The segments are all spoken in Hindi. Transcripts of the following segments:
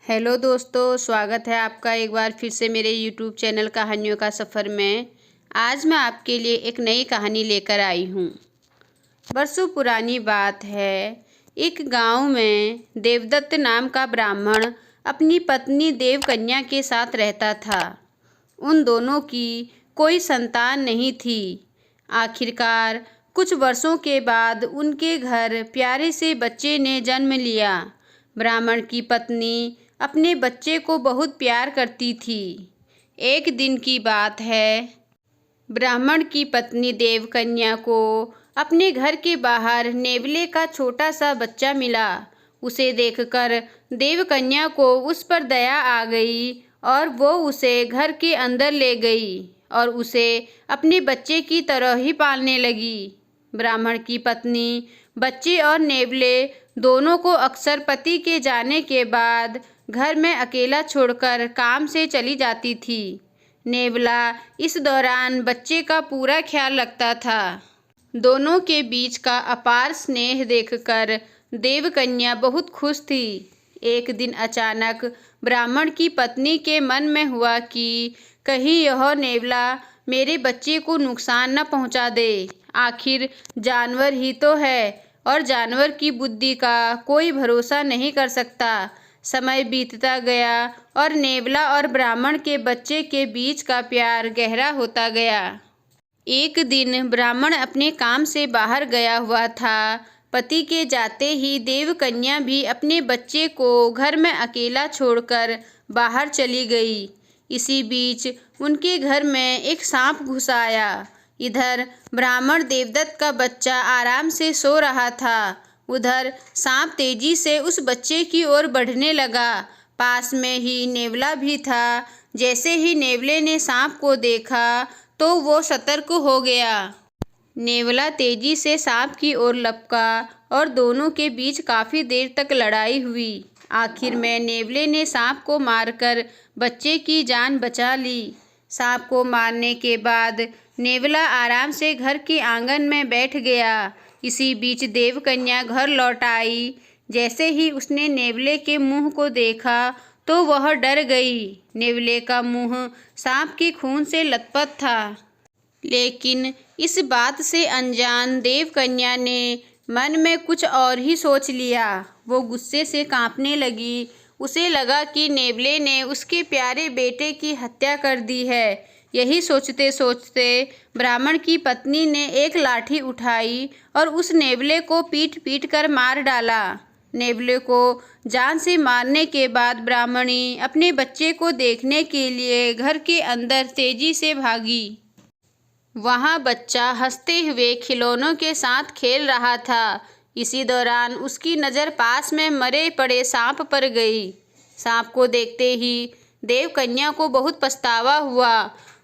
हेलो दोस्तों, स्वागत है आपका एक बार फिर से मेरे यूट्यूब चैनल कहानियों का सफ़र में। आज मैं आपके लिए एक नई कहानी लेकर आई हूँ। बरसों पुरानी बात है। एक गांव में देवदत्त नाम का ब्राह्मण अपनी पत्नी देवकन्या के साथ रहता था। उन दोनों की कोई संतान नहीं थी। आखिरकार कुछ वर्षों के बाद उनके घर प्यारे से बच्चे ने जन्म लिया। ब्राह्मण की पत्नी अपने बच्चे को बहुत प्यार करती थी। एक दिन की बात है, ब्राह्मण की पत्नी देवकन्या को अपने घर के बाहर नेवले का छोटा सा बच्चा मिला। उसे देखकर देवकन्या को उस पर दया आ गई और वो उसे घर के अंदर ले गई और उसे अपने बच्चे की तरह ही पालने लगी। ब्राह्मण की पत्नी बच्चे और नेवले दोनों को अक्सर पति के जाने के बाद घर में अकेला छोड़कर काम से चली जाती थी। नेवला इस दौरान बच्चे का पूरा ख्याल रखता था। दोनों के बीच का अपार स्नेह देखकर देवकन्या बहुत खुश थी। एक दिन अचानक ब्राह्मण की पत्नी के मन में हुआ कि कहीं यह नेवला मेरे बच्चे को नुकसान न पहुंचा दे। आखिर जानवर ही तो है और जानवर की बुद्धि का कोई भरोसा नहीं कर सकता। समय बीतता गया और नेवला और ब्राह्मण के बच्चे के बीच का प्यार गहरा होता गया। एक दिन ब्राह्मण अपने काम से बाहर गया हुआ था। पति के जाते ही देवकन्या भी अपने बच्चे को घर में अकेला छोड़कर बाहर चली गई। इसी बीच उनके घर में एक सांप घुस आया। इधर ब्राह्मण देवदत्त का बच्चा आराम से सो रहा था, उधर सांप तेजी से उस बच्चे की ओर बढ़ने लगा। पास में ही नेवला भी था। जैसे ही नेवले ने सांप को देखा तो वो सतर्क हो गया। नेवला तेजी से सांप की ओर लपका और दोनों के बीच काफ़ी देर तक लड़ाई हुई। आखिर में नेवले ने सांप को मारकर बच्चे की जान बचा ली। सांप को मारने के बाद नेवला आराम से घर के आंगन में बैठ गया। इसी बीच देवकन्या घर लौट आई। जैसे ही उसने नेवले के मुंह को देखा तो वह डर गई। नेवले का मुंह सांप के खून से लथपथ था। लेकिन इस बात से अनजान देवकन्या ने मन में कुछ और ही सोच लिया। वो गुस्से से कांपने लगी। उसे लगा कि नेवले ने उसके प्यारे बेटे की हत्या कर दी है। यही सोचते सोचते ब्राह्मण की पत्नी ने एक लाठी उठाई और उस नेवले को पीट पीट कर मार डाला। नेवले को जान से मारने के बाद ब्राह्मणी अपने बच्चे को देखने के लिए घर के अंदर तेजी से भागी। वहाँ बच्चा हंसते हुए खिलौनों के साथ खेल रहा था। इसी दौरान उसकी नज़र पास में मरे पड़े सांप पर गई। सांप को देखते ही देवकन्या को बहुत पछतावा हुआ।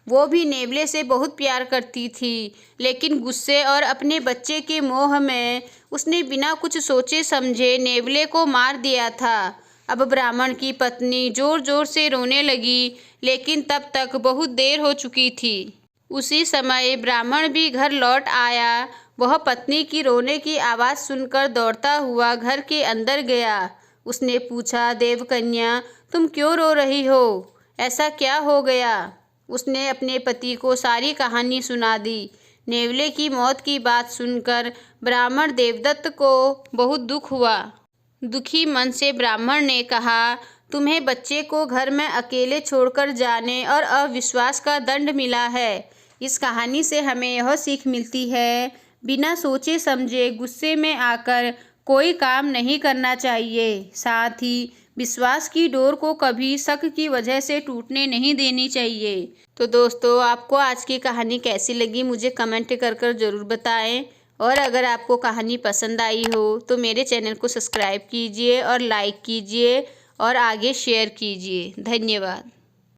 वो भी नेवले से बहुत प्यार करती थी, लेकिन गुस्से और अपने बच्चे के मोह में उसने बिना कुछ सोचे समझे नेवले को मार दिया था। अब ब्राह्मण की पत्नी जोर जोर से रोने लगी, लेकिन तब तक बहुत देर हो चुकी थी। उसी समय ब्राह्मण भी घर लौट आया। वह पत्नी की रोने की आवाज़ सुनकर दौड़ता हुआ घर के अंदर गया। उसने पूछा, देवकन्या, तुम क्यों रो रही हो? ऐसा क्या हो गया? उसने अपने पति को सारी कहानी सुना दी। नेवले की मौत की बात सुनकर ब्राह्मण देवदत्त को बहुत दुख हुआ। दुखी मन से ब्राह्मण ने कहा, तुम्हें बच्चे को घर में अकेले छोड़कर जाने और अविश्वास का दंड मिला है। इस कहानी से हमें यह सीख मिलती है, बिना सोचे समझे गुस्से में आकर कोई काम नहीं करना चाहिए। साथ ही विश्वास की डोर को कभी शक की वजह से टूटने नहीं देनी चाहिए। तो दोस्तों, आपको आज की कहानी कैसी लगी मुझे कमेंट कर ज़रूर बताएं। और अगर आपको कहानी पसंद आई हो तो मेरे चैनल को सब्सक्राइब कीजिए और लाइक कीजिए और आगे शेयर कीजिए। धन्यवाद।